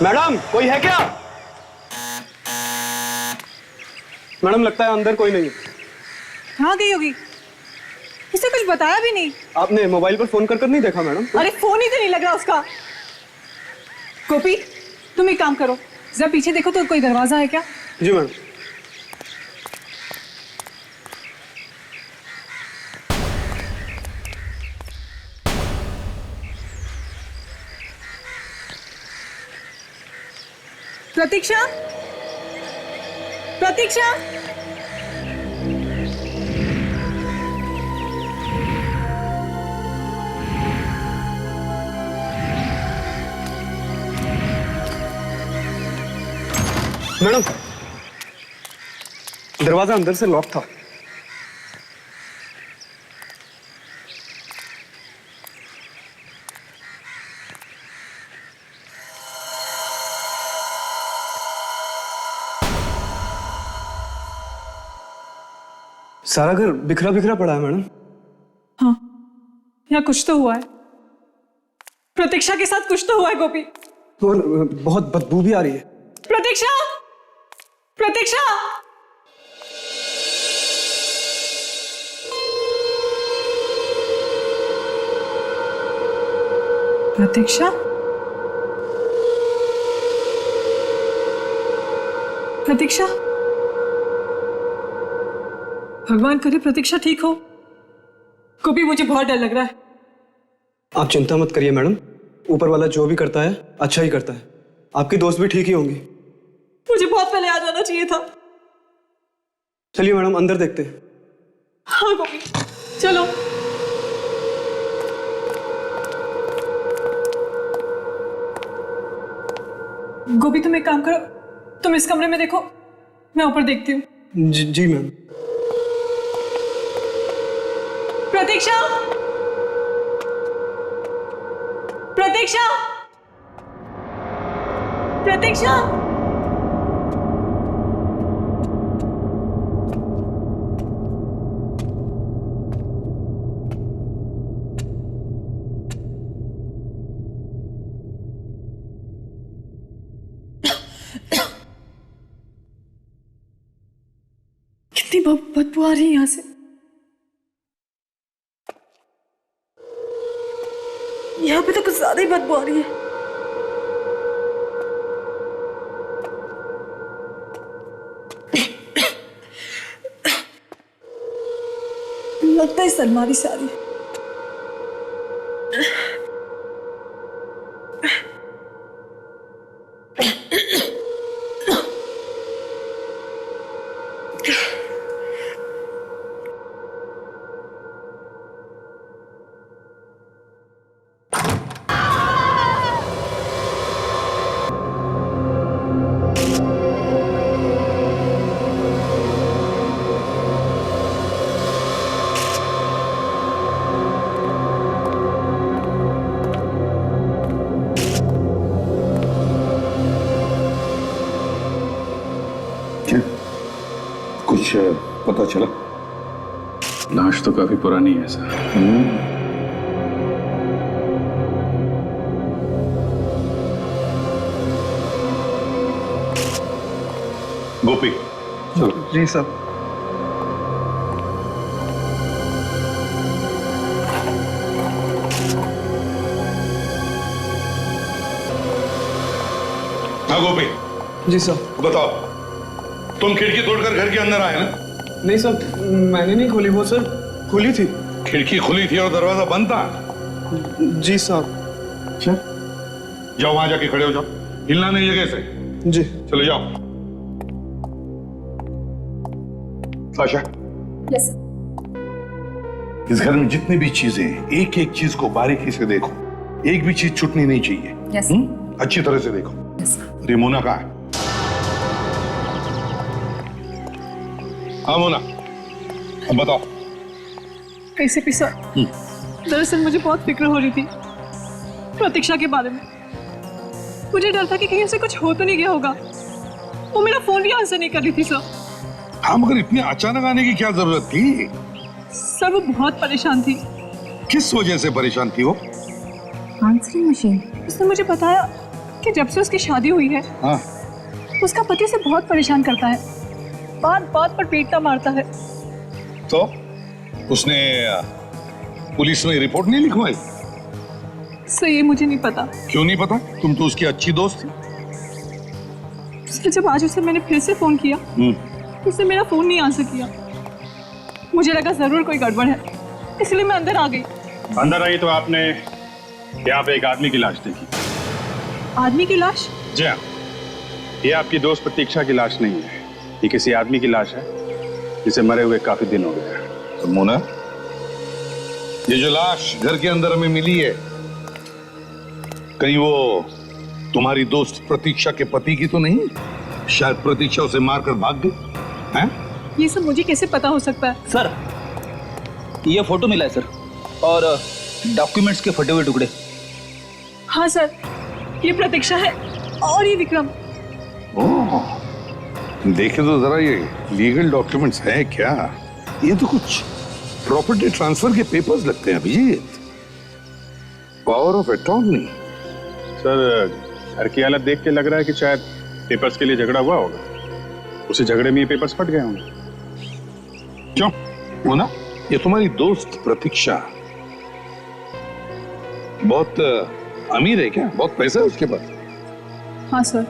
Madam कोई है क्या? मैडम लगता है अंदर कोई नहीं। कहाँ गई होगी? इसे कुछ बताया भी नहीं। आपने मोबाइल पर फोन कर नहीं देखा मैडम? अरे फोन ही तो नहीं लग रहा उसका। गोपी तुम एक काम करो, जरा पीछे देखो तो कोई दरवाजा है क्या? जी मैडम। प्रतीक्षा, प्रतीक्षा, मैडम दरवाजा अंदर से लॉक था। सारा घर बिखरा बिखरा पड़ा है मैडम। हाँ यहाँ कुछ तो हुआ है। प्रतीक्षा के साथ कुछ तो हुआ है गोपी। और बहुत बदबू भी आ रही है। प्रतीक्षा, प्रतीक्षा, प्रतीक्षा, प्रतीक्षा, भगवान करे प्रतीक्षा ठीक हो। गोपी मुझे बहुत डर लग रहा है। आप चिंता मत करिए मैडम, ऊपर वाला जो भी करता है अच्छा ही करता है। आपकी दोस्त भी ठीक ही होंगी। मुझे बहुत पहले आ जाना चाहिए था। चलिए मैडम अंदर देखते हैं। हाँ गोपी चलो। गोपी तुम एक काम करो, तुम इस कमरे में देखो, मैं ऊपर देखती हूँ। जी मैम। प्रतीक्षा, प्रतीक्षा, प्रतीक्षा, कितनी बदबू आ रही है यहां से। यहाँ पे तो कुछ ज्यादा ही बदबू आ रही है। लगता है सलमारी से आ रही है। कुछ पता चला? लाश तो काफी पुरानी है सर। गोपी चलो। जी साहब। हाँ गोपी जी साहब। बताओ, तुम खिड़की तोड़कर घर के अंदर आए ना? नहीं सर, मैंने नहीं खोली, वो सर खुली थी। खिड़की खुली थी और दरवाजा बंद था? जी साहब। अच्छा, जाओ वहां जाके खड़े हो जाओ, हिलना नहीं जगह से। जी। चले जाओ। साशा, यस इस घर में जितनी भी चीजें हैं, एक एक चीज को बारीकी से देखो। एक भी चीज छूटनी नहीं चाहिए। यस अच्छी तरह से देखो। यस। रिमोना कहाँ है? हाँ मोना, अब बताओ। कैसे पिसा? दरअसल मुझे बहुत फिक्र हो रही थी प्रतीक्षा के बारे में। मुझे डर था कि कहीं से कुछ हो तो नहीं गया होगा। वो मेरा फोन भी आंसर नहीं कर रही थी सर। हाँ, मगर इतने अचानक आने की क्या जरूरत थी? सर वो बहुत परेशान थी। किस वजह से परेशान थी वो? Answering machine. उसने मुझे बताया कि जब से उसकी शादी हुई है हाँ, उसका पति से बहुत परेशान करता है, बात बात पर पीटता मारता है। तो उसने पुलिस में रिपोर्ट नहीं लिखवाई? सर ये मुझे नहीं पता। क्यों नहीं पता? तुम तो उसकी अच्छी दोस्त थी। सर जब आज उसे मैंने फिर से फोन किया तो उसने मेरा फोन नहीं आंसर किया। मुझे लगा जरूर कोई गड़बड़ है, इसलिए मैं अंदर आ गई। अंदर आई तो आपने यहाँ पे एक आदमी की लाश देखी। आदमी की लाश? जी हाँ, ये आपकी दोस्त प्रतीक्षा की लाश नहीं है, ये किसी आदमी की लाश है जिसे मरे हुए काफी दिन हो गए। तो मोना, ये जो लाश घर के अंदर हमें मिली है, कहीं वो तुम्हारी दोस्त प्रतीक्षा के पति की तो नहीं? शायद प्रतीक्षा उसे मारकर भाग गई हैं? ये सब मुझे कैसे पता हो सकता है? सर ये फोटो मिला है सर, और डॉक्यूमेंट्स के फटे हुए टुकड़े। हाँ सर, ये प्रतीक्षा है और ये विक्रम। ओह, देखे तो जरा ये लीगल डॉक्यूमेंट्स हैं क्या? ये तो कुछ प्रॉपर्टी ट्रांसफर के पेपर्स लगते हैं Abhijeet. Power of attorney. Sir घर की हालत देख के लग रहा है कि शायद पेपर्स के लिए झगड़ा हुआ होगा, उसी झगड़े में ये पेपर्स फट गए होंगे। क्यों मोना, ये तुम्हारी दोस्त प्रतीक्षा बहुत अमीर है क्या? बहुत पैसा है उसके पास? हाँ सर,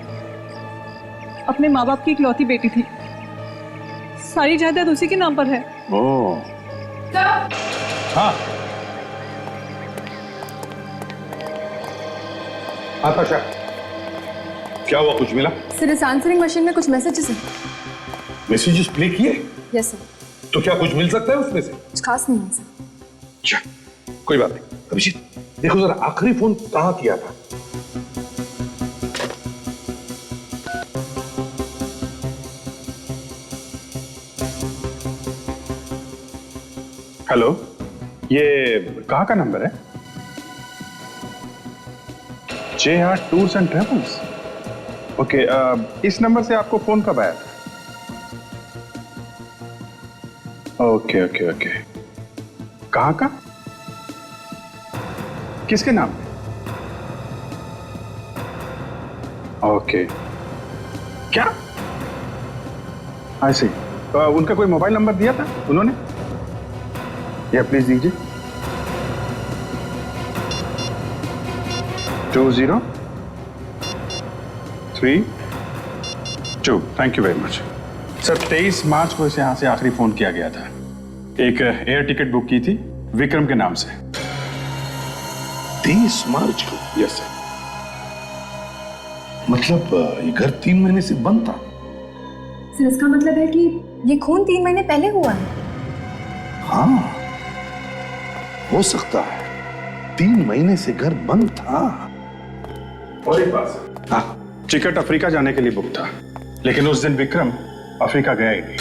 अपने माँ बाप की इकलौती बेटी थी, सारी जायदाद उसी के नाम पर है। ओह, हाँ आकाशा, क्या हुआ? कुछ मिला? सर इस आंसरिंग मशीन में कुछ मैसेजेस हैं। मैसेजेस प्ले किए? Yes sir. तो क्या कुछ मिल सकता है उसमें से? कुछ खास नहीं है सर। अच्छा, कोई बात नहीं। अभिजीत देखो जरा, आखिरी फोन कहाँ किया था? हेलो, ये कहाँ का नंबर है? JR tours and travels. Okay, इस नंबर से आपको फोन कब आया था? ओके ओके ओके, कहाँ का? किसके नाम? ओके, क्या? आई सी। उनका कोई मोबाइल नंबर दिया था उन्होंने? या प्लीज दीजिए। 2032। Thank you very much sir. 23 मार्च को इसे यहाँ से आखिरी फोन किया गया था। एक एयर टिकट बुक की थी विक्रम के नाम से। 23 मार्च को? Yes sir. मतलब ये घर 3 महीने से बंद था? सर इसका मतलब है कि ये खून 3 महीने पहले हुआ है। हाँ, हो सकता है 3 महीने से घर बंद था। और एक बात सर, हाँ, टिकट अफ्रीका जाने के लिए बुक था, लेकिन उस दिन विक्रम अफ्रीका गया ही नहीं।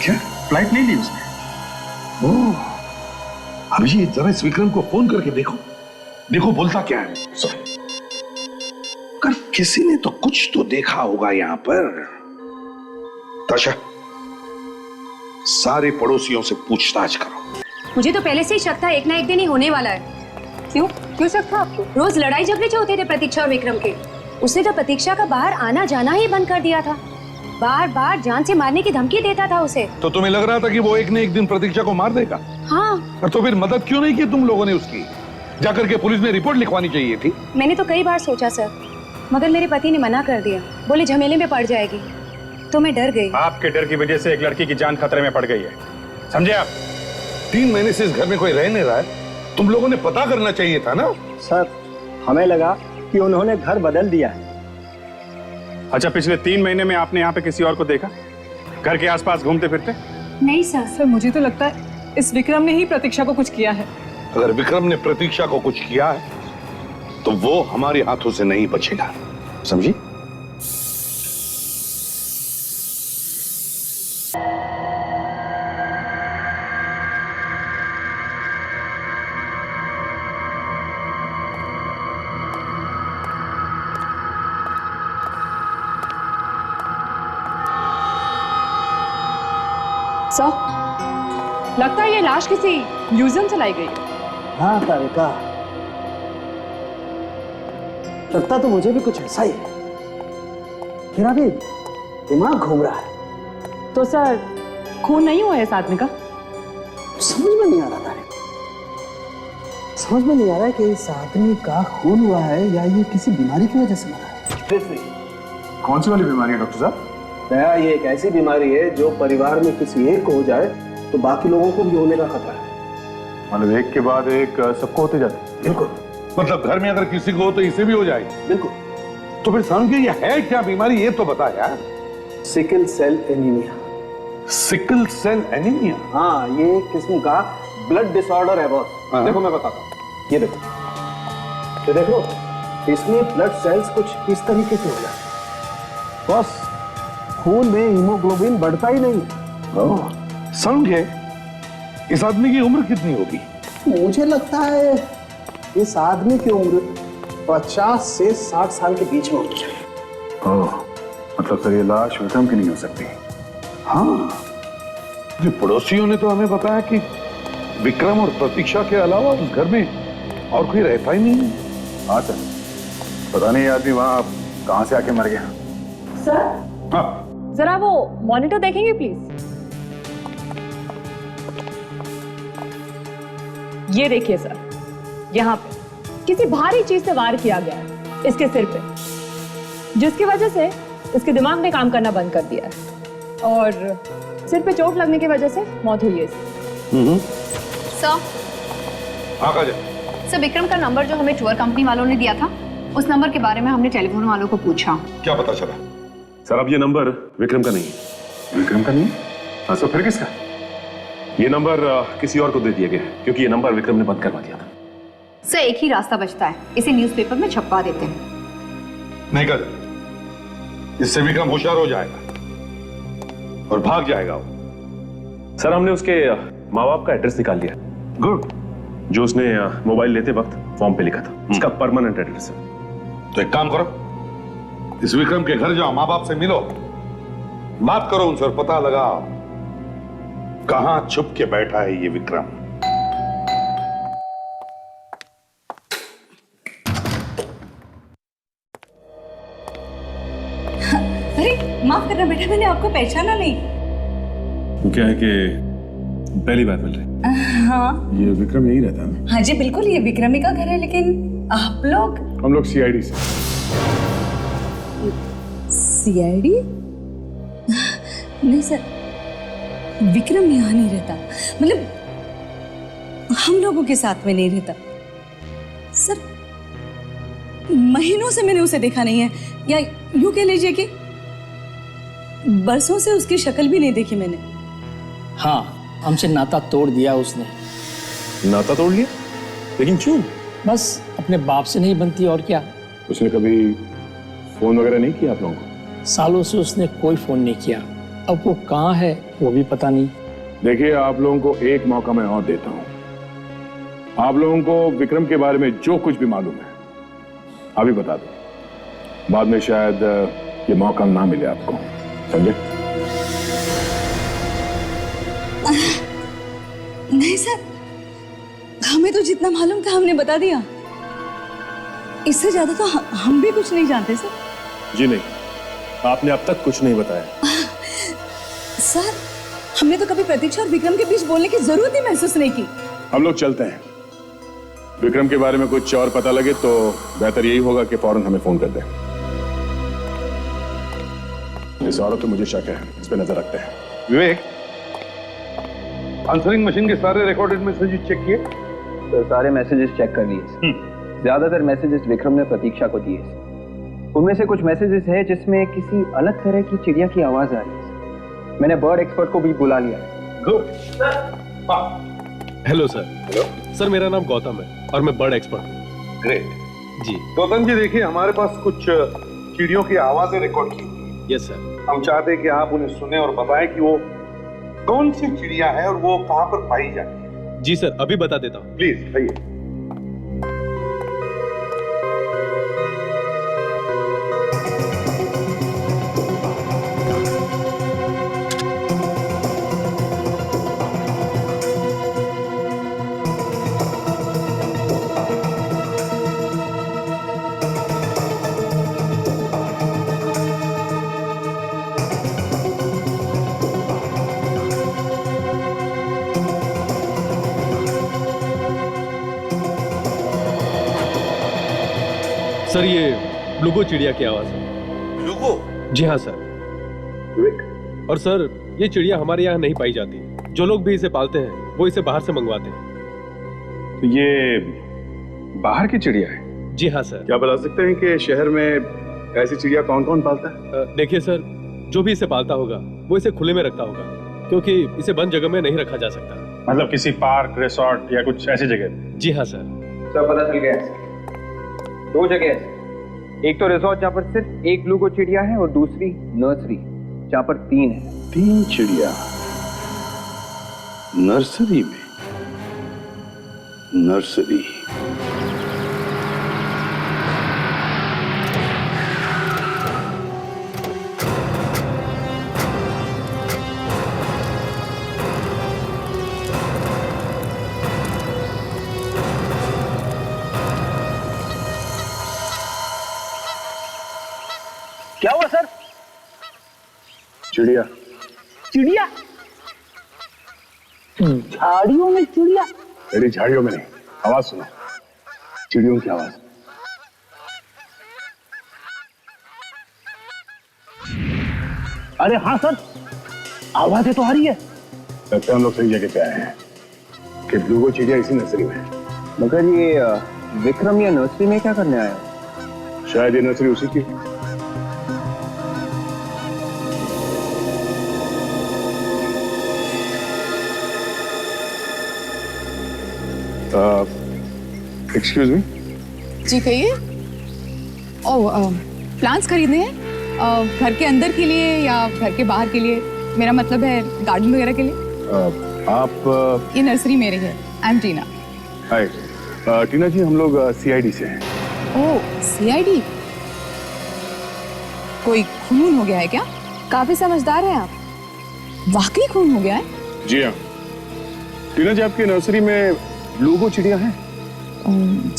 क्या? फ्लाइट नहीं ली उसने। ओह, अभी जरा इस विक्रम को फोन करके देखो, देखो बोलता क्या है। सॉरी। कर किसी ने तो कुछ तो देखा होगा यहाँ पर। ताशा, सारे पड़ोसियों से पूछताछ करो। मुझे तो पहले से ही शक था एक ना एक दिन ही होने वाला है। क्यों क्यों शक था आपको? रोज लड़ाई झगड़े जो होते थे प्रतीक्षा और विक्रम के, उसने तो प्रतीक्षा का बाहर आना जाना ही बंद कर दिया था। बार बार जान से मारने की धमकी देता था उसे। तो तुम्हें लग रहा था कि वो एक न एक दिन प्रतीक्षा को मार देगा? हाँ। और तो फिर मदद क्यों नहीं की तुम लोगों ने उसकी? जाकर के पुलिस में रिपोर्ट लिखवानी चाहिए थी। मैंने तो कई बार सोचा सर, मगर मेरे पति ने मना कर दिया, बोले झमेले में पड़ जाएगी। तो मैं डर गई। आपके डर की वजह से एक लड़की की जान खतरे में पड़ गई है, समझे आप? 3 महीने से इस घर में कोई रह नहीं रहा है, तुम लोगों ने पता करना चाहिए था ना। सर हमें लगा कि उन्होंने घर बदल दिया है। अच्छा, पिछले 3 महीने में आपने यहाँ पे किसी और को देखा घर के आसपास घूमते फिरते? नहीं सर। सर मुझे तो लगता है इस विक्रम ने ही प्रतीक्षा को कुछ किया है। अगर विक्रम ने प्रतीक्षा को कुछ किया है तो वो हमारे हाथों से नहीं बचेगा, समझी? सर लगता है ये लाश किसी म्यूजियम से लाई गई है। हाँ तारिका, लगता तो मुझे भी कुछ ऐसा ही है। मेरा भी दिमाग घूम रहा है। तो सर खून नहीं हुआ है इस आदमी का? समझ में नहीं आ रहा था, समझ में नहीं आ रहा है कि इस आदमी का खून हुआ है या ये किसी बीमारी की वजह से मरा है। कौन सी वाली बीमारी है डॉक्टर साहब? दया ये एक ऐसी बीमारी है जो परिवार में किसी एक को हो जाए तो बाकी लोगों को भी होने का खतरा है। मतलब एक के बाद एक सबको होते जाते? बिल्कुल मतलब घर में अगर किसी को हो तो इसे भी हो जाएगी? बिल्कुल। तो फिर समझिए ये है क्या बीमारी, ये तो बता यार। Sickle cell anaemia. Sickle cell anaemia? हाँ, ये एक किस्म का ब्लड डिसऑर्डर है बॉस। हाँ। देखो मैं बताता हूँ, ये देखो, ये देखो, इसमें ब्लड सेल्स कुछ इस तरीके से हो जाते हैं बॉस। खून में हीमोग्लोबिन बढ़ता ही नहीं। समझे? इस आदमी की उम्र कितनी होगी? मुझे लगता है इस आदमी की उम्र 50 से 60 साल के बीच में होनी चाहिए। ओह, मतलब सर ये लाश विक्रम की नहीं हो सकती। हाँ, जो पड़ोसियों ने तो हमें बताया कि विक्रम और प्रतीक्षा के अलावा उस घर में और कोई रहता ही नहीं है। हाँ सर, पता नहीं ये आदमी वहां कहां से आके मर गया। सर हाँ, जरा वो मॉनिटर देखेंगे प्लीज। ये देखिए सर, यहाँ पे किसी भारी चीज से वार किया गया है इसके सिर पे, जिसकी वजह से इसके दिमाग ने काम करना बंद कर दिया है और सिर पे चोट लगने की वजह से मौत हुई है इसकी। सर हाँ काजल। सर विक्रम का नंबर जो हमें टूर कंपनी वालों ने दिया था, उस नंबर के बारे में हमने टेलीफोन वालों को पूछा। क्या पता चला? सर अब ये नंबर विक्रम का नहीं है। विक्रम का नहीं? हाँ, तो फिर किसका? ये नंबर किसी और को दे दिया गया है क्योंकि ये नंबर विक्रम ने बंद करवा दिया था। सर एक ही रास्ता बचता है, इसे न्यूज़पेपर में छपवा देते हैं। नहीं काजल, इससे विक्रम होशियार हो जाएगा और भाग जाएगा वो। सर हमने उसके माँ बाप का एड्रेस निकाल लिया। गुड। जो उसने मोबाइल लेते वक्त फॉर्म पे लिखा था, उसका परमानेंट एड्रेस है। तो एक काम करो, इस विक्रम के घर जाओ, माँ बाप से मिलो, बात करो उनसे और पता लगाओ कहां छुप के बैठा है ये विक्रम। अरे माफ करना बेटा, मैंने आपको पहचाना नहीं। वो क्या है कि पहली बार मिल रहे। हाँ ये विक्रम यही रहता है ना? हाँ जी बिल्कुल, ये विक्रमी का घर है, लेकिन आप लोग? हम लोग सीआईडी से। सीआईडी? नहीं सर, विक्रम यहाँ नहीं रहता, मतलब हम लोगों के साथ में नहीं रहता सर। महीनों से मैंने उसे देखा नहीं है, या यूं कह लीजिए कि बरसों से उसकी शक्ल भी नहीं देखी मैंने। हाँ, हमसे नाता तोड़ दिया उसने। नाता तोड़ लिया? लेकिन क्यों? बस अपने बाप से नहीं बनती और क्या। उसने कभी फोन वगैरह नहीं किया आप लोगों को? सालों से उसने कोई फोन नहीं किया। अब वो कहाँ है वो भी पता नहीं। देखिए, आप लोगों को एक मौका मैं और देता हूं। आप लोगों को विक्रम के बारे में जो कुछ भी मालूम है अभी बता दो, बाद में शायद ये मौका ना मिले आपको, समझे? नहीं सर, हमें तो जितना मालूम था हमने बता दिया, इससे ज्यादा तो हम भी कुछ नहीं जानते सर। जी नहीं, आपने अब तक कुछ नहीं बताया। सर हमने तो कभी प्रतीक्षा और विक्रम के बीच बोलने की जरूरत ही महसूस नहीं की। हम लोग चलते हैं। विक्रम के बारे में कुछ और पता लगे तो बेहतर यही होगा कि फौरन हमें फोन कर दें। इस औरत पे मुझे शक है, इस पे नजर रखते हैं। विवेक, आंसरिंग मशीन के सारे रिकॉर्डेड मैसेजेस चेक किए? तो सारे मैसेजेस चेक कर लिए। ज्यादातर मैसेजेस विक्रम ने प्रतीक्षा को दिए। उनमें से कुछ मैसेजेस हैं जिसमें किसी अलग तरह की चिड़िया की आवाज आ रही है। मैंने बर्ड एक्सपर्ट को भी बुला लिया। Good. Hello sir. Hello sir, मेरा नाम गौतम है और मैं बर्ड एक्सपर्ट हूँ। ग्रेट जी। गौतम जी, देखिए हमारे पास कुछ चिड़ियों की आवाजें रिकॉर्ड की। Yes sir. हम चाहते हैं कि आप उन्हें सुने और बताएं कि वो कौन सी चिड़िया है और वो कहां पर पाई जाती है। जी सर, अभी बता देता हूँ। प्लीज आइए। सर ये ब्लूगो चिड़िया की आवाज है। ब्लूगो? जी हाँ सर। और सर ये चिड़िया हमारे यहाँ नहीं पाई जाती। जो लोग भी इसे पालते हैं वो इसे बाहर से मंगवाते हैं। तो ये बाहर की चिड़िया है? जी हाँ सर। क्या बता सकते हैं कि शहर में ऐसी चिड़िया कौन कौन पालता है? देखिए सर, जो भी इसे पालता होगा वो इसे खुले में रखता होगा, क्योंकि इसे बंद जगह में नहीं रखा जा सकता। मतलब किसी पार्क, रिसोर्ट या कुछ ऐसी जगह? जी हाँ सर। सब पता चल गया है। 2 जगह है, एक तो रिसोर्ट जहाँ पर सिर्फ एक ब्लूगो चिड़िया है और दूसरी नर्सरी जहाँ पर 3 है। 3 चिड़िया नर्सरी में? नर्सरी? क्या हुआ सर? चिड़िया। चिड़िया? झाड़ियों में चिड़िया? अरे झाड़ियों में नहीं, आवाज सुनो, चिड़ियों की आवाज। अरे हाँ सर, आवाजें तो आ रही है। लगता है हम लोग सही जगह पे आए हैं कि ब्लूगो चिड़िया इसी नर्सरी में है। मगर ये विक्रम ये नर्सरी में क्या करने आया? शायद ये नर्सरी उसी की। Excuse me. जी कहिए। ओह, प्लांट्स खरीदने हैं? घर के अंदर के लिए या घर के बाहर के लिए? मेरा मतलब है गार्डन वगैरह के लिए। आप? ये नर्सरी मेरी है। आई एम टीना। हाय टीना जी, हम लोग CID से हैं। ओह, CID? कोई खून हो गया है क्या? काफी समझदार हैं आप। वाकई खून हो गया है? जी हाँ। टीना जी, आपकी नर्सरी में ब्लूगो चिड़िया है?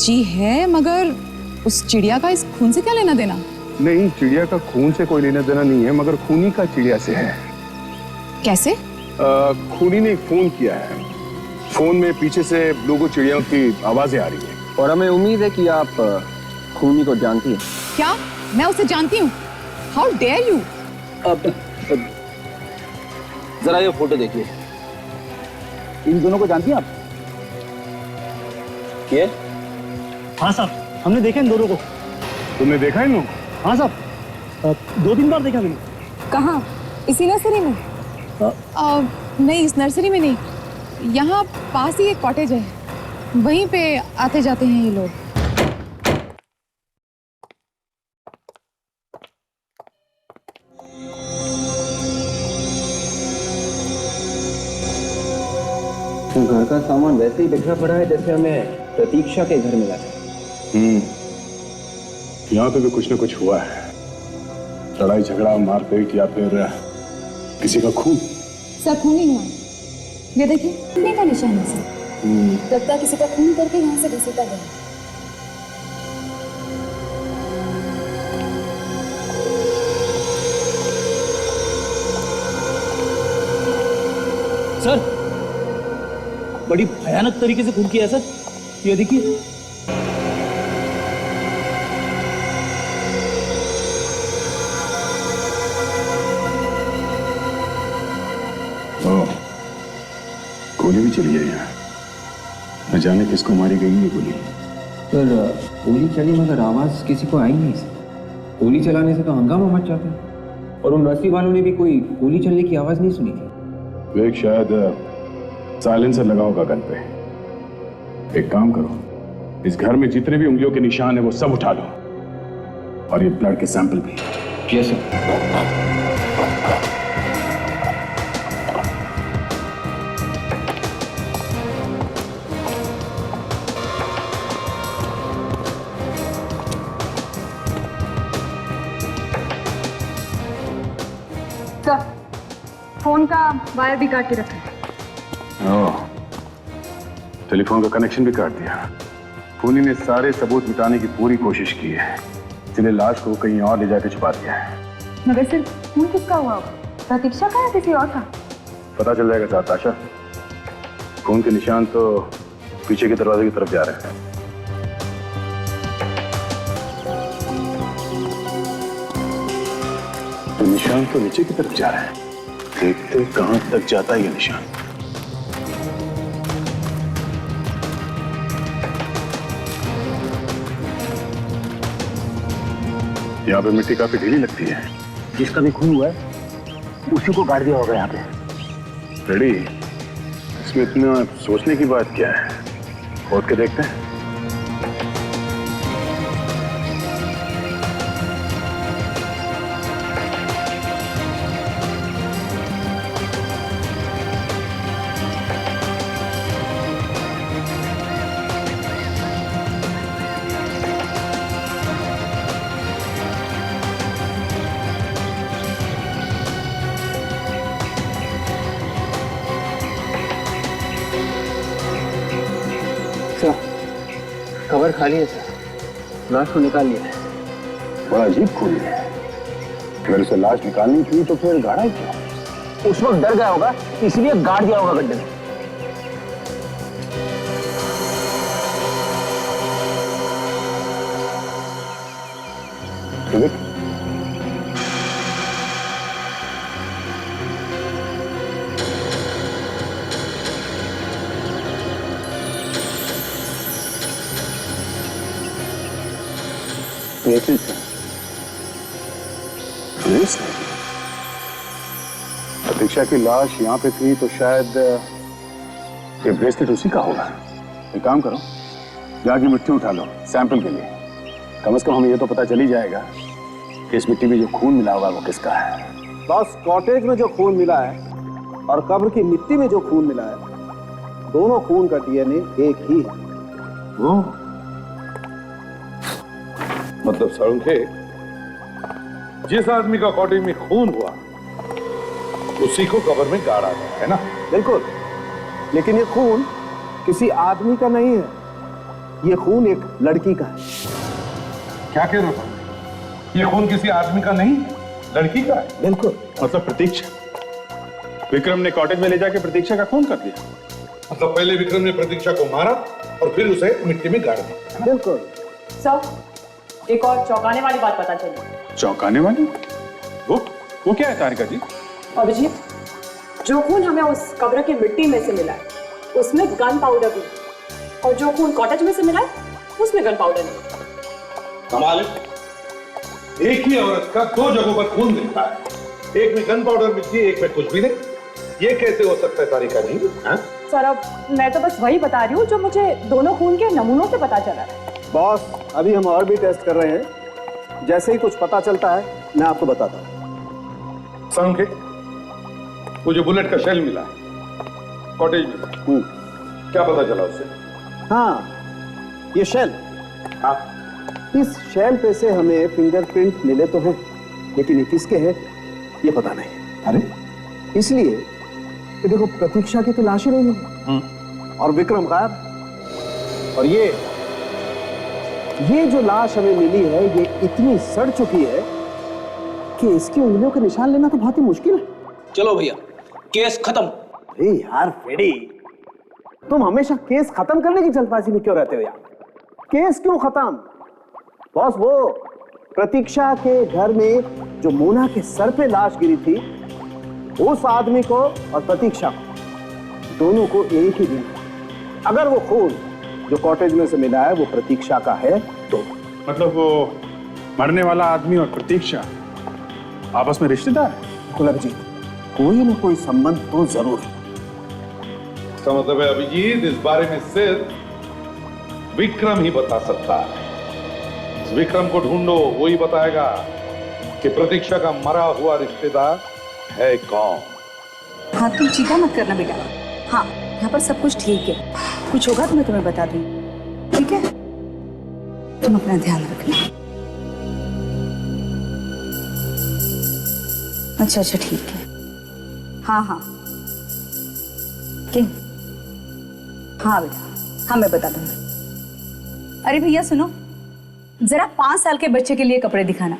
जी है, मगर उस चिड़िया का इस खून से क्या लेना देना? नहीं, चिड़िया का खून से कोई लेना देना नहीं है, मगर खूनी का चिड़िया से है। कैसे? खूनी ने एक फोन किया है। फोन में पीछे से ब्लूगो चिड़ियों की आवाजें आ रही है। और हमें उम्मीद है कि आप खूनी को जानती हैं। क्या मैं उसे जानती हूँ? How dare you! जरा ये फोटो देखिए। इन दोनों को जानती हैं आप? ये? हाँ साहब, हमने देखा इन दोनों को। तुमने देखा इन लोगों को? हाँ साहब, 2-3 बार देखा मैंने। कहाँ? इसी नर्सरी में? नहीं, इस नर्सरी में नहीं। यहाँ पास ही एक कॉटेज है, वहीं पे आते जाते हैं ये लोग। घर का सामान वैसे ही बिखरा पड़ा है जैसे हमें प्रतीक्षा के घर मिला है। यहाँ पे भी कुछ न कुछ हुआ है। लड़ाई झगड़ा, मारपीट या फिर किसी का खून। सब खून ही हुआ। ये देखिए, खून का निशान है सर। लगता है किसी का खून करके यहाँ से घसीटा गया। सर, बड़ी भयानक तरीके से खून किया है सर। ये देखिए। गोली भी चली है यहाँ। न जाने किसको मारी गई ये गोली। सर, गोली चली मगर आवाज किसी को आई नहीं सर। गोली चलाने से तो हंगामा मच जाता है। और उन नर्सरी वालों ने भी कोई गोली चलने की आवाज नहीं सुनी थी। वे शायद साइलेंसर लगा होगा गन पे। एक काम करो, इस घर में जितने भी उंगलियों के निशान है वो सब उठा लो, और ये ब्लड के सैंपल भी। Yes sir. फोन का वायर भी काट के रखा। टेलीफोन का कनेक्शन भी काट दिया। खूनी ने सारे सबूत मिटाने की पूरी कोशिश की है, इसलिए लाश को कहीं और ले जाकर छुपा दिया है। मगर सिर्फ खून किसका हुआ? प्रतीक्षा का या किसी और का? पता चल जाएगा साथ आशा। खून के निशान तो पीछे के दरवाजे की तरफ जा रहे हैं। निशान तो नीचे की तरफ जा रहा है, देखते कहां तक जाता है ये निशान। यहाँ पे मिट्टी काफी ढीली लगती है। जिसका भी खून हुआ है उसी को गाड़ दिया होगा यहाँ पे। रेडी, इसमें इतना सोचने की बात क्या है, खोद के देखते हैं। कवर खाली है सर, लाश को निकाल लिया है। बड़ा अजीब खून है। अगर उसे लाश निकालनी थी तो फिर गाड़ा ही क्यों? उस वक्त डर गया होगा इसलिए गाड़ दिया होगा गड्ढे में। प्रतीक्षा की लाश यहाँ पे थी तो शायद ये ब्रेसलेट उसी का होगा। एक काम करो, जाके मिट्टी उठा लो सैंपल के लिए। कम से कम हमें ये तो पता चल ही जाएगा कि इस मिट्टी में जो खून मिला होगा वो किसका है। बस कॉटेज में जो खून मिला है और कब्र की मिट्टी में जो खून मिला है, दोनों खून का डीएनए एक ही है। वो मतलब साळुंखे, जिस आदमी का कॉटेज में खून हुआ उसी को कब्र में गाड़ा गया है ना? बिल्कुल, लेकिन ये खून किसी आदमी का नहीं है, ये खून एक लड़की का है। क्या कह रहे हो? ये खून किसी आदमी का नहीं, लड़की का है? बिल्कुल। मतलब प्रतीक्षा, विक्रम ने कॉटेज में ले जाके प्रतीक्षा का खून कर दिया। मतलब पहले विक्रम ने प्रतीक्षा को मारा और फिर उसे मिट्टी में गाड़ दिया। बिल्कुल। सर, एक और चौंकाने वाली बात पता चली। चौंकाने वाली? वो क्या है तारिका जी? अभिजीत, जो खून हमें उस कब्र की मिट्टी में से मिला है उसमें गन पाउडर भी, और जो खून कॉटेज में से मिला है उसमें गन पाउडर नहीं। कमाल है, एक ही औरत का दो जगहों पर खून मिलता है, एक में गन पाउडर मिलती है, एक में कुछ भी नहीं। ये कैसे हो सकता है तारिका जी? सर, अब मैं तो बस वही बता रही हूँ जो मुझे दोनों खून के नमूनों से पता चला है। बॉस, अभी हम और भी टेस्ट कर रहे हैं, जैसे ही कुछ पता चलता है मैं आपको बताता हूँ। साळुंखे, वो जो बुलेट का शेल मिला है कॉटेज में, क्या पता चला उससे? हाँ, ये शेल। हाँ, इस शेल पे से हमें फिंगरप्रिंट मिले तो हैं, लेकिन ये किसके हैं ये पता नहीं। अरे इसलिए कि देखो, प्रतीक्षा की तो लाश ही नहीं मिली और विक्रम गायब। और ये जो लाश हमें मिली है ये इतनी सड़ चुकी है कि इसकी उंगलियों के निशान लेना तो बहुत ही मुश्किल है। चलो भैया, केस खत्म। अरे यार फ्रेडी, तुम हमेशा केस खत्म करने की जल्दबाजी में क्यों रहते हो यार? केस क्यों खत्म? बॉस, वो प्रतीक्षा के घर में जो मोना के सर पे लाश गिरी थी, उस आदमी को और प्रतीक्षा को, दोनों को एक ही दिन, अगर वो खून जो कॉटेज में से मिला है वो प्रतीक्षा का है तो मतलब वो मरने वाला आदमी और प्रतीक्षा आपस में रिश्तेदार है? अभिजीत, कोई ना कोई संबंध तो जरूर है। इसका मतलब है अभिजीत, इस बारे में सिर्फ विक्रम ही बता सकता है। इस विक्रम को ढूंढो, वो ही बताएगा कि प्रतीक्षा का मरा हुआ रिश्तेदार है कौन। हाँ, तुम चिंता मत करना बेटा। हाँ, यहाँ पर सब कुछ ठीक है, कुछ होगा तो मैं तुम्हें बता दूँ, ठीक है? तुम अपना ध्यान रखना। अच्छा, ठीक है। हाँ, क्या? हाँ बेटा, हाँ मैं बता दूंगी। अरे भैया सुनो, जरा 5 साल के बच्चे के लिए कपड़े दिखाना,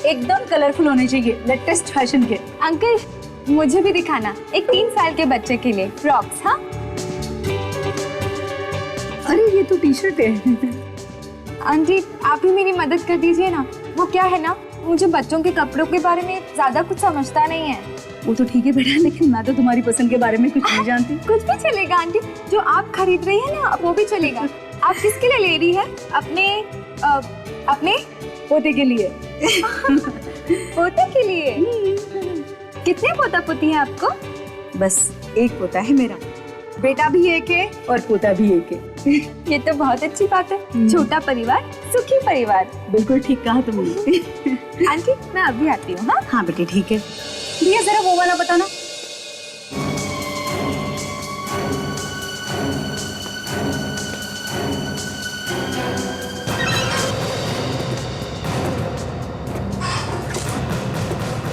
एकदम कलरफुल होने चाहिए, लेटेस्ट फैशन के। अंकल, मुझे भी दिखाना, एक 3 साल के बच्चे के लिए फ्रॉक्स। हाँ, अरे ये तो टी शर्ट है। आंटी, आप ही मेरी मदद कर दीजिए ना। वो क्या है ना, मुझे बच्चों के कपड़ों के बारे में ज्यादा कुछ समझता नहीं है। वो तो ठीक है बेटा, लेकिन मैं तो तुम्हारी पसंद के बारे में कुछ नहीं जानती। कुछ भी चलेगा आंटी, जो आप खरीद रही है ना वो भी चलेगा। आप किसके लिए ले रही है? अपने पोते के लिए। पोते के लिए? कितने पोता पोती हैं आपको? बस एक पोता है मेरा, बेटा भी एक है और पोता भी एक है। ये तो बहुत अच्छी बात है। छोटा परिवार सुखी परिवार। बिल्कुल ठीक कहा तुमने। आंटी मैं अभी आती हूँ। हाँ हाँ बेटे ठीक है। भैया जरा वो वाला बताना।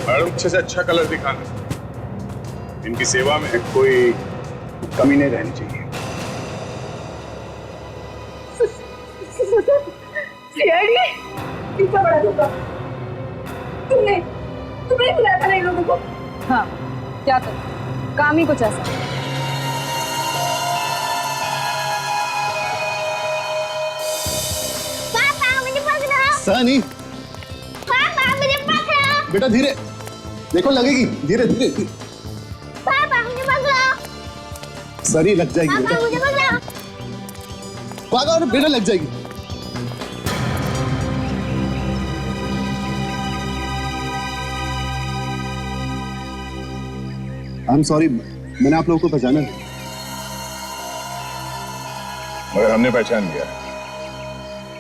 मैडम अच्छे से अच्छा कलर दिखाना। इनकी सेवा में कोई कमी नहीं रहनी चाहिए। इतना बड़ा धोखा तुमने बुलाया था ना इन लोगों को? हाँ, क्या करूं? काम ही कुछ ऐसा। पापा मुझे पकड़ो। सनी पापा मुझे पकड़ो। बेटा धीरे, देखो लगेगी, धीरे धीरे। पापा मुझे पकड़ो। सनी लग जाएगी पापा मुझे पकड़ो। पागल बेटा लग जाएगी। आई एम सॉरी, मैंने आप लोगों को पहचाना नहीं। मगर हमने पहचान लिया,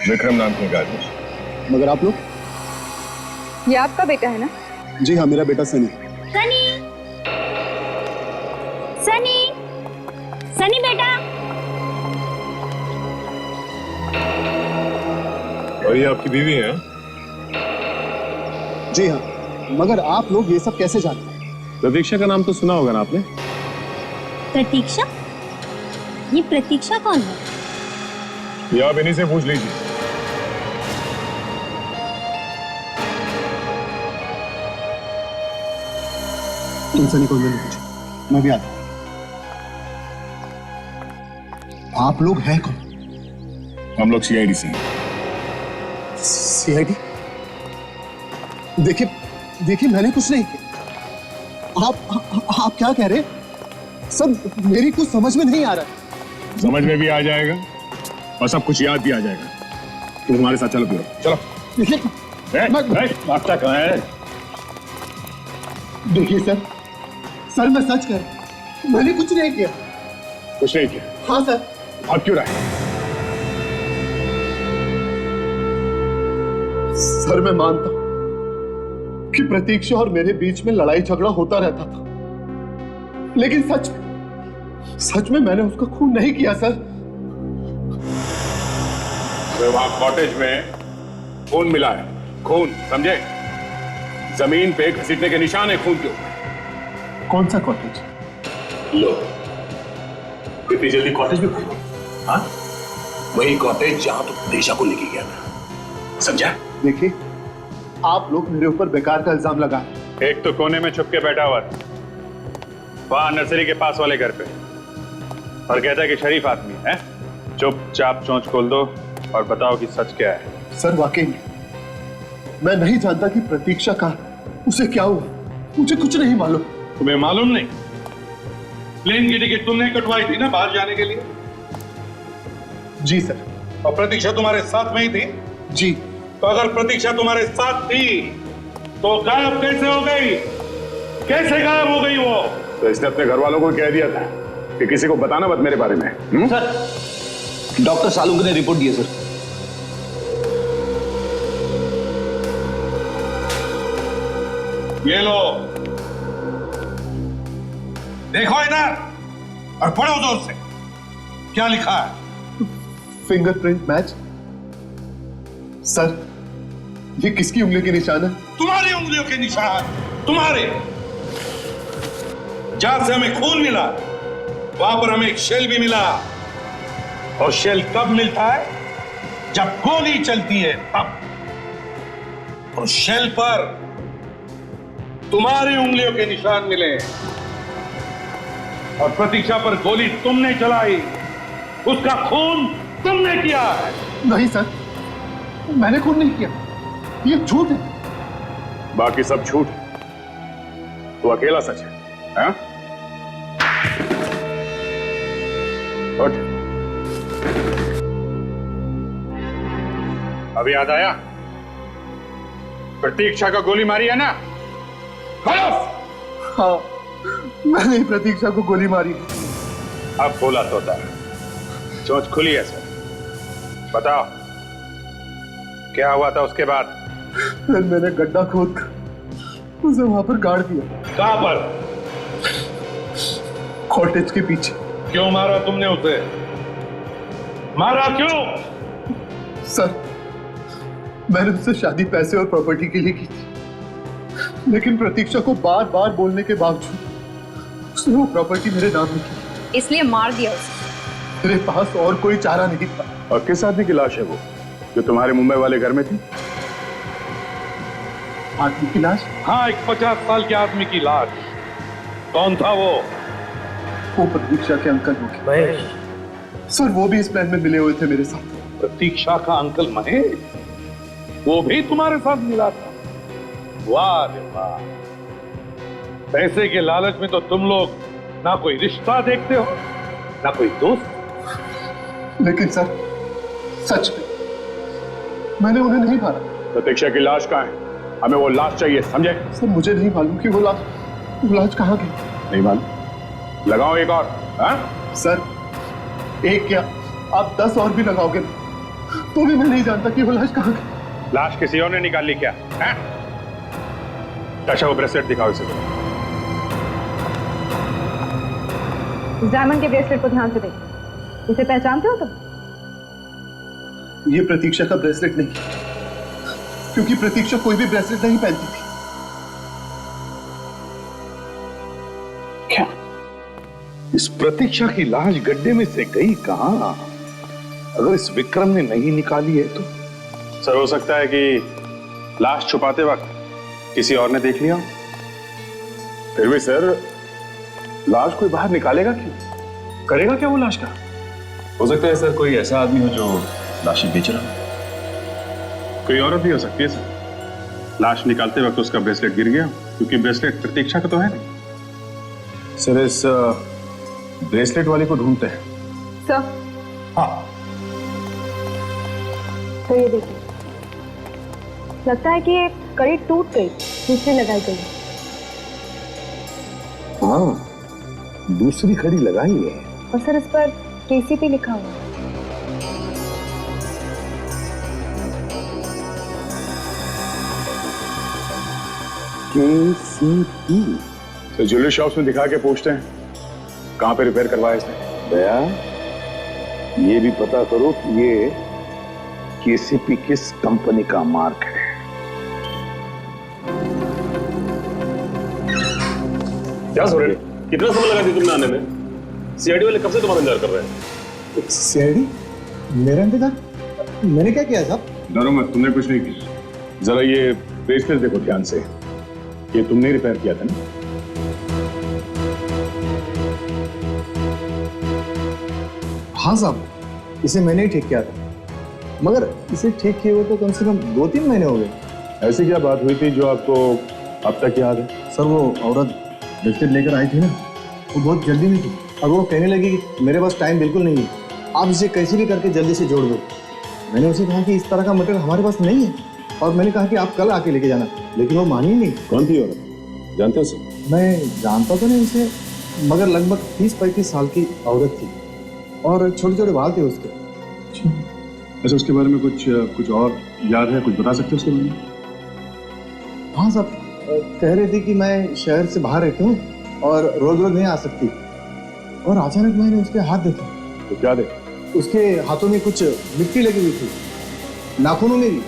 विक्रम नाम के आदमी। मगर आप लोग? ये आपका बेटा है ना? जी हाँ, मेरा बेटा सनी। सनी, सनी, सनी बेटा। और ये आपकी बीवी है? जी हाँ, मगर आप लोग ये सब कैसे जानते हैं? प्रतीक्षा का नाम तो सुना होगा ना आपने? प्रतीक्षा? ये प्रतीक्षा कौन है? ये आप इन्हीं से पूछ लीजिए। तुम सनी को मैंने पूछा, मैं भी आता हूं। आप लोग हैं कौन? हम लोग सीआईडी से हैं। सीआईडी? देखिए देखिए, मैंने कुछ नहीं किया। आप क्या कह रहे हैं? सब मेरी कुछ समझ में नहीं आ रहा। समझ में भी आ जाएगा और सब कुछ याद भी आ जाएगा। तुम हमारे साथ चलो, चलो। देखिए मास्टर कहाँ है? देखिए सर, मैं सच कर, मैंने कुछ नहीं किया। कुछ नहीं किया? हाँ सर। भाग क्यों रहा है? सर मैं मानता हूं कि प्रतीक्षा और मेरे बीच में लड़ाई झगड़ा होता रहता था, लेकिन सच में मैंने उसका खून नहीं किया सर। वहां कॉटेज में खून मिला है, खून, समझे? जमीन पे घसीटने के निशान है खून के ऊपर। कौन सा कॉटेज? लो, इतनी जल्दी कॉटेज में खून? हाँ, वही कॉटेज जहां तो प्रतीक्षा को लेके गया था, समझा? देखिए, आप लोग मेरे ऊपर बेकार का इल्जाम लगा। एक तो कोने में छुप के बैठा हुआ था वहां नर्सरी के पास वाले घर पे, और कहता है कि शरीफ आदमी है। चुपचाप चोंच खोल दो और बताओ कि सच क्या है। सर वाकई में मैं नहीं जानता कि प्रतीक्षा का उसे क्या हुआ, मुझे कुछ नहीं मालूम। तुम्हें मालूम नहीं? प्लेन की टिकट तुमने कटवाई थी ना बाहर जाने के लिए? जी सर। और प्रतीक्षा तुम्हारे साथ में ही थी? जी। तो अगर प्रतीक्षा तुम्हारे साथ थी तो गायब कैसे हो गई? कैसे गायब हो गई वो? तो इसने अपने घर वालों को कह दिया था कि किसी को बताना मत मेरे बारे में। सर, डॉक्टर सालुंके ने रिपोर्ट दी है सर। ये लो, देखो इधर और पढ़ो जोर से। क्या लिखा है? Fingerprint match. सर, ये किसकी उंगली के निशान है? तुम्हारी उंगलियों के निशान, तुम्हारे। जहां से हमें खून मिला वहां पर हमें एक शेल भी मिला, और शेल कब मिलता है? जब गोली चलती है तब। और शेल पर तुम्हारी उंगलियों के निशान मिले, और प्रतीक्षा पर गोली तुमने चलाई, उसका खून तुमने किया है। नहीं सर, मैंने खून नहीं किया, ये झूठ है। बाकी सब झूठ। तो अकेला सच है, हाँ? उठ। अभी याद आया? प्रतीक्षा को गोली मारी है ना? हाँ, मैंने प्रतीक्षा को गोली मारी। अब बोला तोता, चोंच खुली है सर। बताओ क्या हुआ था उसके बाद? फिर मैंने गड्ढा खोद कर उसे वहां पर गाड़ दिया। कहां पर? कॉटेज के पीछे। क्यों मारा तुमने उसे? मारा क्यों? सर, मैंने उससे शादी पैसे और प्रॉपर्टी के लिए की थी, लेकिन प्रतीक्षा को बार बार बोलने के बावजूद उसने वो प्रॉपर्टी मेरे नाम में की, इसलिए मार दिया उसे। मेरे पास और कोई चारा नहीं था। और किस आदमी की लाश है वो जो तुम्हारे मुंबई वाले घर में थी? आदमी की लाश? हाँ, एक 50 साल के आदमी की लाश। कौन था वो? वो प्रतीक्षा के अंकल होंगे। महेश। सर, वो भी इस प्लान में मिले हुए थे मेरे साथ। प्रतीक्षा का अंकल महेश, वो भी तुम्हारे साथ मिला था? वाह रे वाह। पैसे के लालच में तो तुम लोग ना कोई रिश्ता देखते हो ना कोई दोस्त। लेकिन सर, सच में मैंने उन्हें नहीं मारा। प्रतीक्षा की लाश कहाँ है? हमें वो लाश चाहिए, समझे? सर, मुझे नहीं मालूम कि वो लाश कहाँ गई। नहीं मालूम? लगाओ एक और। हाँ? सर, एक क्या आप 10 और भी लगाओगे तो भी मैं नहीं जानता कि वो लाश कहाँ गई। लाश किसी और ने निकाल ली क्या? अच्छा, वो ब्रेसलेट दिखाओ इसे। इस डायमंड के ब्रेसलेट को ध्यान से देखो। इसे पहचानते हो तुम? ये प्रतीक्षा का ब्रेसलेट नहीं, क्योंकि प्रतीक्षा कोई भी ब्रेसलेट नहीं पहनती थी। क्या इस प्रतीक्षा की लाश गड्ढे में से गई कहां? अगर इस विक्रम ने नहीं निकाली है तो? सर, हो सकता है कि लाश छुपाते वक्त किसी और ने देख लिया। फिर भी सर, लाश कोई बाहर निकालेगा क्यों? करेगा क्या वो लाश का? हो सकता है सर कोई ऐसा आदमी हो जो लाशें बेच रहा हो। कोई औरत भी हो सकती है सर। लाश निकालते वक्त उसका ब्रेसलेट गिर गया, क्योंकि ब्रेसलेट प्रतीक्षा का तो है नहीं। सर, इस ब्रेसलेट वाले को ढूंढते हैं। सर, हाँ। तो ये देखिए, लगता है कि ये कड़ी टूट गई, दूसरी लगाई गई। हाँ, दूसरी कड़ी लगाई है। और सर, इस पर केसीपी लिखा हुआ है। केसीपी? तो ज्वेलरी शॉप्स में दिखा के पूछते हैं कहां पे रिपेयर करवाया इसने। दया, ये भी पता करो कि ये केसीपी किस कंपनी का मार्क है। क्या सोरेन, कितना समय लगा दिया तुमने आने में? सीआईडी वाले कब से तुम्हारा इंतजार कर रहे हैं? सीआईडी? मेरा इंतजार? मैंने क्या किया साहब? डरो मत, तुमने कुछ नहीं किया। जरा ये ब्रेसलेट देखो ध्यान से, ये तुमने रिपेयर किया था ना? हाँ साहब, इसे मैंने ही ठीक किया था, मगर इसे ठीक किए हुए तो कम से कम 2-3 महीने हो गए। ऐसी क्या बात हुई थी जो आपको अब तक याद है? सर, वो औरत ब्रेसलेट लेकर आई थी ना, वो बहुत जल्दी में थी और वो कहने लगी कि मेरे पास टाइम बिल्कुल नहीं है, आप इसे कैसे भी करके जल्दी से जोड़ दो। मैंने उसे कहा कि इस तरह का मटेरियल हमारे पास नहीं है, और मैंने कहा कि आप कल आके लेके जाना, लेकिन वो मानी ही नहीं। कौन थी औरत, जानते हो सर? मैं जानता तो नहीं उसे, मगर लगभग 30-35 साल की औरत थी और छोटे छोटे बाल थे उसके। अच्छा, उसके बारे में कुछ और याद है? कुछ बता सकते हो उसके बारे में? हाँ साहब, कह रही थी कि मैं शहर से बाहर रहती हूँ और रोज रोज नहीं आ सकती, और अचानक मैंने उसके हाथ देखे। तो क्या देखा? उसके हाथों में कुछ मिट्टी लगी हुई थी, नाखूनों में भी।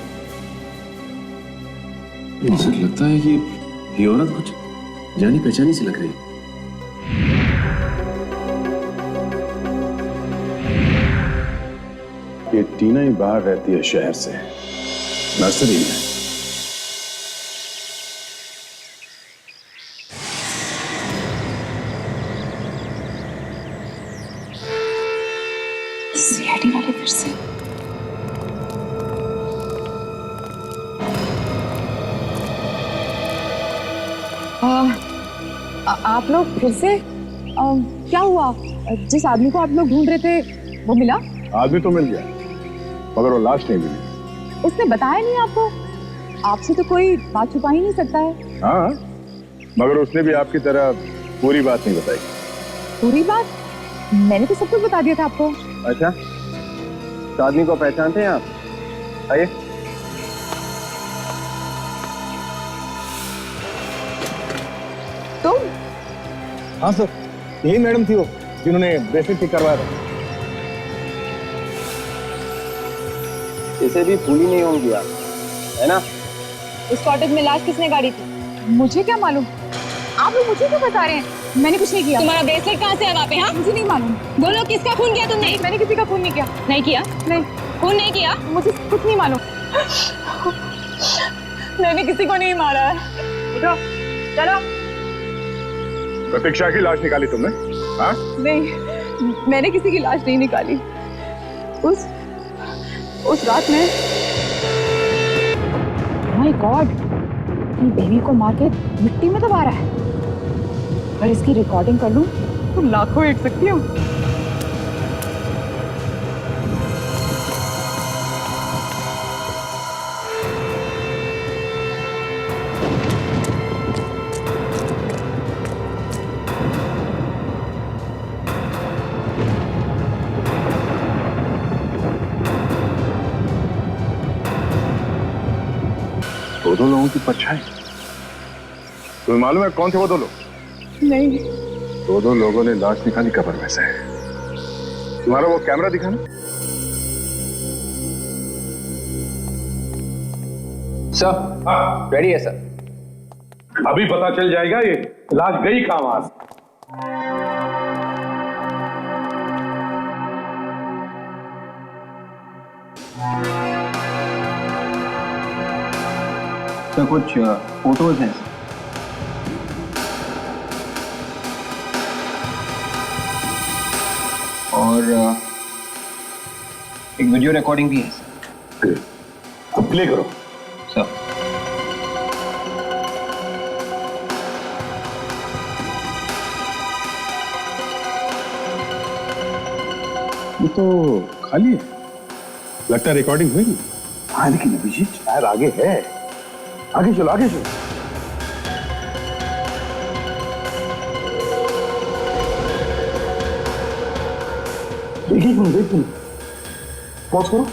मुझे लगता है कि ये औरत कुछ जानी पहचानी सी लग रही है। ये टीना ही बाहर रहती है शहर से, नर्सरी में। सीआईडी वाले फिर से। आप लोग फिर से क्या हुआ? जिस आदमी को आप लोग ढूंढ रहे थे वो मिला? आदमी तो मिल गया, मगर वो लाश नहीं मिली। उसने बताया नहीं आपको? आपसे तो कोई बात छुपा ही नहीं सकता है। हाँ, मगर उसने भी आपकी तरह पूरी बात नहीं बताई। पूरी बात? मैंने तो सब कुछ बता दिया था आपको। अच्छा, तो आदमी को पहचानते हैं आप? आइए। तुम? हाँ सर, यही मैडम थी वो जिन्होंने ब्रेसलेट ठीक करवाया था। इसे भी भूली नहीं होंगी आप, है ना? उस कॉटेज में लाश किसने गाड़ी थी? मुझे क्या मालूम? आप लोग मुझे क्यों बता रहे हैं? मैंने कुछ नहीं किया। तुम्हारा ब्रेसलेट कहाँ से है वहाँ पे? हाँ, मुझे नहीं मालूम। बोलो किसका खून किया तुमने? मैंने किसी का खून नहीं किया। नहीं किया? नहीं, खून नहीं किया? मुझे कुछ नहीं मालूम। मैंने किसी को नहीं मारा है। उठो, चलो। प्रतीक्षा की लाश निकाली तुमने? हाँ? नहीं, मैंने किसी की लाश नहीं निकाली। उस रात में माय गॉड, अपनी बेबी को मार के मिट्टी में दबा रहा है। अगर इसकी रिकॉर्डिंग कर लूं तो लाखों हिट सकती हूँ। दो लोगों की परछाई। तुम्हें मालूम है कौन थे वो दो लोग? नहीं। दो लोगों ने लाश निकाली कब्र में से। तुम्हारा वो कैमरा दिखाना। सर, रेडी है सर। अभी पता चल जाएगा ये लाश गई कहां वहां से। तो कुछ फोटोज हैं और एक वीडियो रिकॉर्डिंग भी है। अब प्ले करो सर। ये तो खाली है, लगता है रिकॉर्डिंग हुई नहीं। हाँ, लेकिन अभिजीत शायद आगे है। आगे चलो, आगे चलो। देखिए, पॉज करो,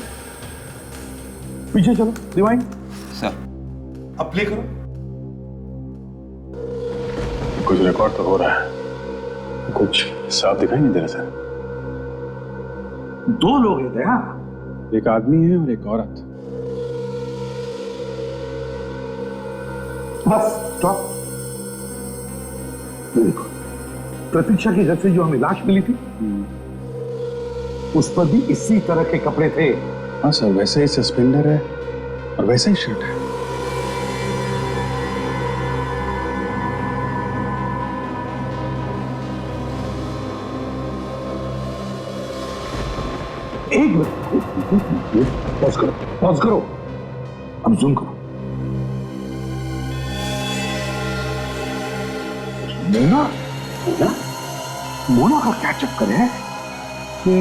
पीछे चलो, रिवाइंड। सर, अब प्ले करो। कुछ रिकॉर्ड तो हो रहा है, कुछ साफ दिखाई नहीं दे रहा सर। दो लोग हैं दया, एक आदमी है और एक औरत। Bus stop. देखो, प्रतीक्षा के घर से जो हमें लाश मिली थी उस पर भी इसी तरह के कपड़े थे। हाँ सर, वैसे ही सस्पेंडर है और वैसा ही शर्ट है। एक मिनट, पॉज करो, पॉज करो, अब जूम करो। मोना, मोना, मोना का क्या चक्कर है कि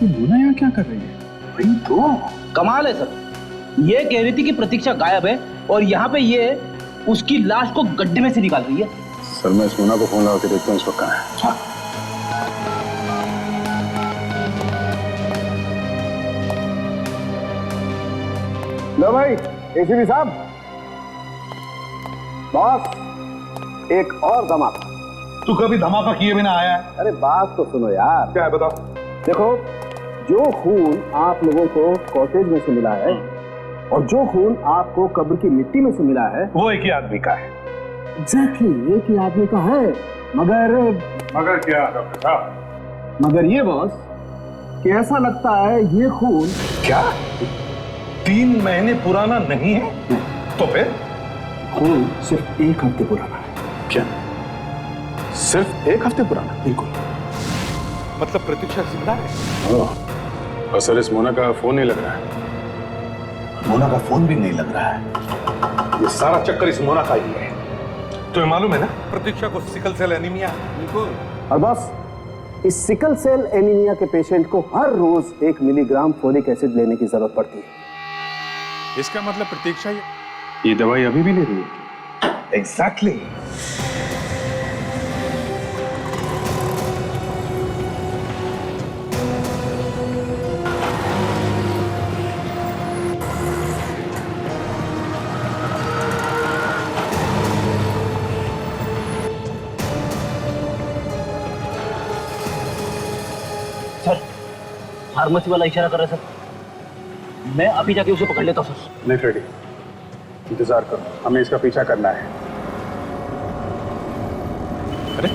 मोना यहाँ क्या कर रही है? वही तो कमाल है सर। ये कह रही थी कि प्रतीक्षा गायब है और यहाँ पे ये उसकी लाश को गड्ढे में से निकाल रही है। सर, मैं इस मोना को फोन लगा के देखता हूँ इस वक्त कहाँ है। हाँ। लो भाई एसीपी साहब, बॉस एक और धमाका। तू कभी धमाका किए बिना आया है? अरे बात तो सुनो यार। क्या है बताओ। देखो, जो खून आप लोगों को कॉटेज में से मिला है और जो खून आपको कब्र की मिट्टी में से मिला है वो एक ही आदमी का है। एग्जैक्टली एक ही आदमी का है। मगर क्या डॉक्टर साहब? मगर ये बॉस कि ऐसा लगता है ये खून क्या 3 महीने पुराना नहीं है? तो फिर खून सिर्फ 1 हफ्ते पुराना है। क्या सिर्फ 1 हफ्ते पुराना? बिल्कुल। मतलब प्रतीक्षा जिंदा है? और सर, इस मोना का फोन नहीं लग रहा है। मोना का फोन भी नहीं लग रहा है। ये सारा चक्कर इस मोना का ही है। तुम्हें मालूम है ना प्रतीक्षा को सिकल सेल एनीमिया। बिल्कुल। और बॉस, इस सिकल सेल एनीमिया के पेशेंट को हर रोज 1 मिलीग्राम फोलिक एसिड लेने की जरूरत पड़ती है। इसका मतलब प्रतीक्षा ये दवाई अभी भी ले रही है? एग्जैक्टली। फार्मेसी वाला इशारा कर रहा है सर। मैं अभी जाके उसे पकड़ लेता हूँ सर। नहीं फ्रेडी, इंतजार करो, हमें इसका पीछा करना है। अरे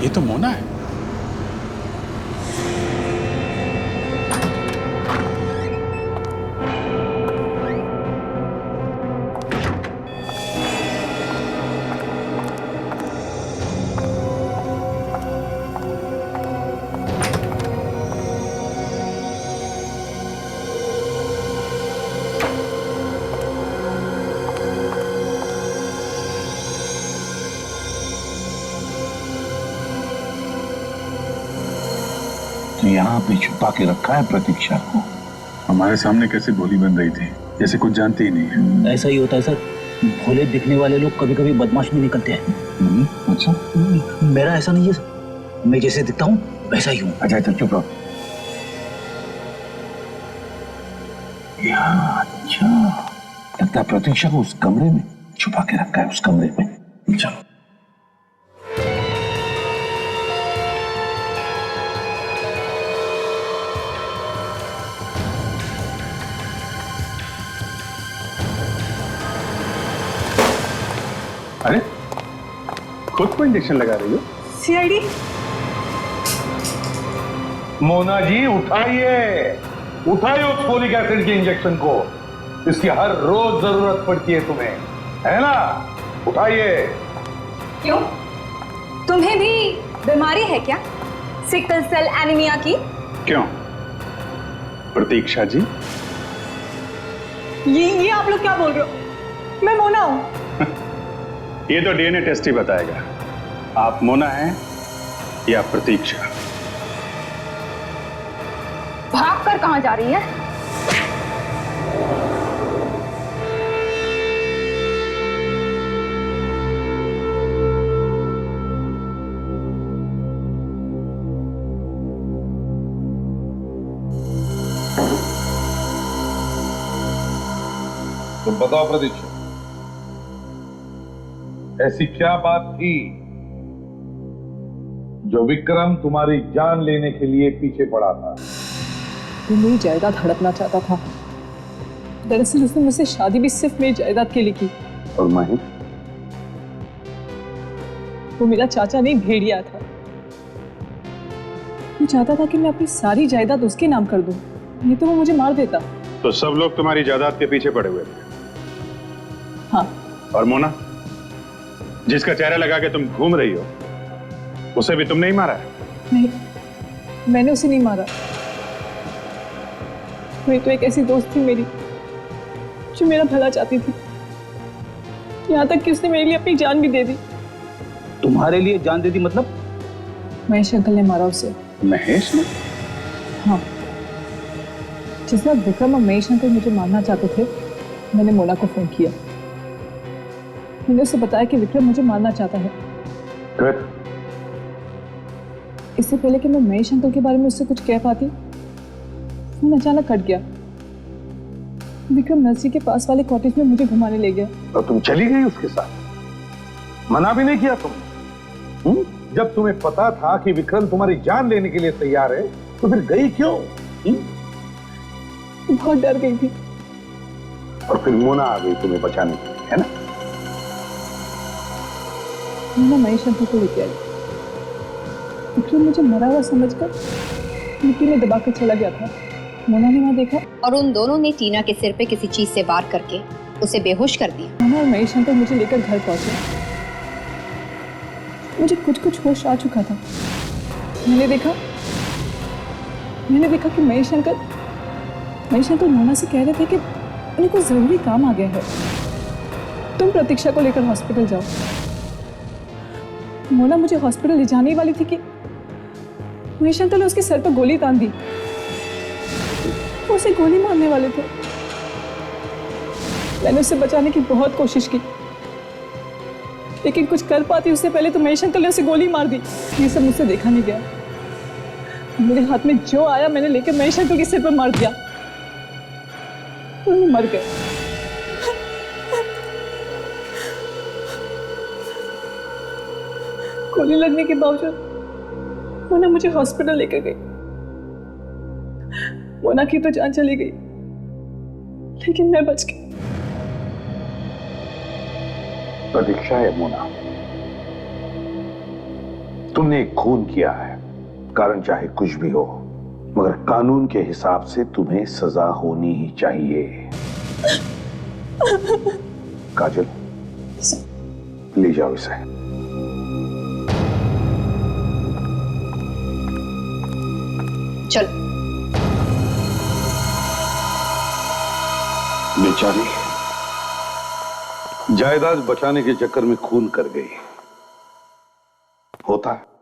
ये तो मोना है। तो यहाँ पे छुपा के रखा है प्रतीक्षा को। हमारे सामने कैसे भोली बन रही थी, जैसे कुछ जानती ही नहीं है। ऐसा ही होता है सर, भोले दिखने वाले लोग कभी कभी बदमाश भी निकलते हैं। अच्छा, मेरा ऐसा नहीं है सर, मैं जैसे दिखता हूँ वैसा ही हूँ। अच्छा तो चुप रहो। अच्छा, लगता है प्रतीक्षा को उस कमरे में छुपा के रखा है, उस कमरे में। चलो। अरे खुद को इंजेक्शन लगा रही हो? सीआईडी। मोना जी उठाइए, उठाइए उस फोलिक एसिड के इंजेक्शन को। इसकी हर रोज जरूरत पड़ती है तुम्हें, है ना? उठाइए। क्यों, तुम्हें भी बीमारी है क्या, सिकल सेल एनीमिया की? क्यों प्रतीक्षा जी? ये आप लोग क्या बोल रहे हो? मैं मोना हूं। ये तो डीएनए टेस्ट ही बताएगा आप मोना हैं या प्रतीक्षा। भाग कर कहां जा रही है? तुम बताओ प्रतीक्षा, ऐसी क्या बात थी जो विक्रम तुम्हारी जान लेने के लिए पीछे पड़ा था? वो मेरी जायदाद हड़पना चाहता था। दरअसल उसने मुझसे शादी भी सिर्फ मेरी जायदाद के लिए की। और माही? वो मेरा चाचा नहीं, भेड़िया था। वो चाहता था कि मैं अपनी सारी जायदाद उसके नाम कर दूं, नहीं तो वो मुझे मार देता। तो सब लोग तुम्हारी जायदाद के पीछे पड़े हुए थे? हाँ। और मोना, जिसका चेहरा लगा के तुम घूम रही हो, उसे भी तुमने ही मारा है? नहीं, मैंने उसे नहीं मारा। वही तो एक ऐसी दोस्त थी मेरी जो मेरा भला चाहती थी, यहाँ तक कि उसने मेरे लिए अपनी जान भी दे दी। तुम्हारे लिए जान दे दी मतलब? महेश अंकल ने मारा उसे। महेश ने? हाँ, जिस वक्त विक्रम और महेश अंकल मुझे मारना चाहते थे, मैंने मोना को फोन किया। मैंने उसे बताया कि विक्रम मुझे मारना चाहता है। फिर? इससे पहले कि मैं महेश अंकल के बारे में उससे कुछ कह पाती, फोन अचानक कट गया। विक्रम नर्सरी के पास वाले कॉटेज में मुझे घुमाने ले गया। और तुम चली गई उसके साथ? मना भी नहीं किया तुम? जब तुम्हें पता था कि विक्रम तुम्हारी जान लेने के लिए तैयार है, तो फिर गई क्यों? बहुत डर गई थी। और फिर मोना आ गई तुम्हें बचाने के लिए, है ना? मोना महेश अंकल को लेके आई। विक्रम मुझे मरा हुआ समझकर मिट्टी में दबाकर चला गया था। मोना ने वहां देखा और उन दोनों ने टीना के सिर पे किसी चीज से वार करके उसे बेहोश कर दिया। मोना और महेश अंकल मुझे लेकर घर पहुंचे। मुझे कुछ कुछ होश आ चुका था। मैंने देखा कि महेश अंकल मोना से कह रहे थे कि उन्हें कोई जरूरी काम आ गया है, तुम प्रतीक्षा को लेकर हॉस्पिटल जाओ। मोना मुझे हॉस्पिटल ले जाने वाली थी कि महेश अंकल ने उसके सर पर गोली तान दी। वो उसे गोली मारने वाले थे। मैंने उसे बचाने की बहुत कोशिश की, लेकिन कुछ कर पाती उससे पहले तो महेश अंकल ने उसे गोली मार दी। ये सब मुझसे देखा नहीं गया। मेरे हाथ में जो आया मैंने लेकर महेश अंकल के सिर पर मार दिया और वो मर गए। गोली लगने के बावजूद मोना मुझे हॉस्पिटल लेकर गई। मोना की तो जान चली गई, लेकिन मैं बच गई। प्रतीक्षा है मोना, तुमने एक खून किया है, कारण चाहे कुछ भी हो, मगर कानून के हिसाब से तुम्हें सजा होनी ही चाहिए। काजल, ले जाओ इसे। चल। बेचारी जायदाद बचाने के चक्कर में खून कर गई। होता है।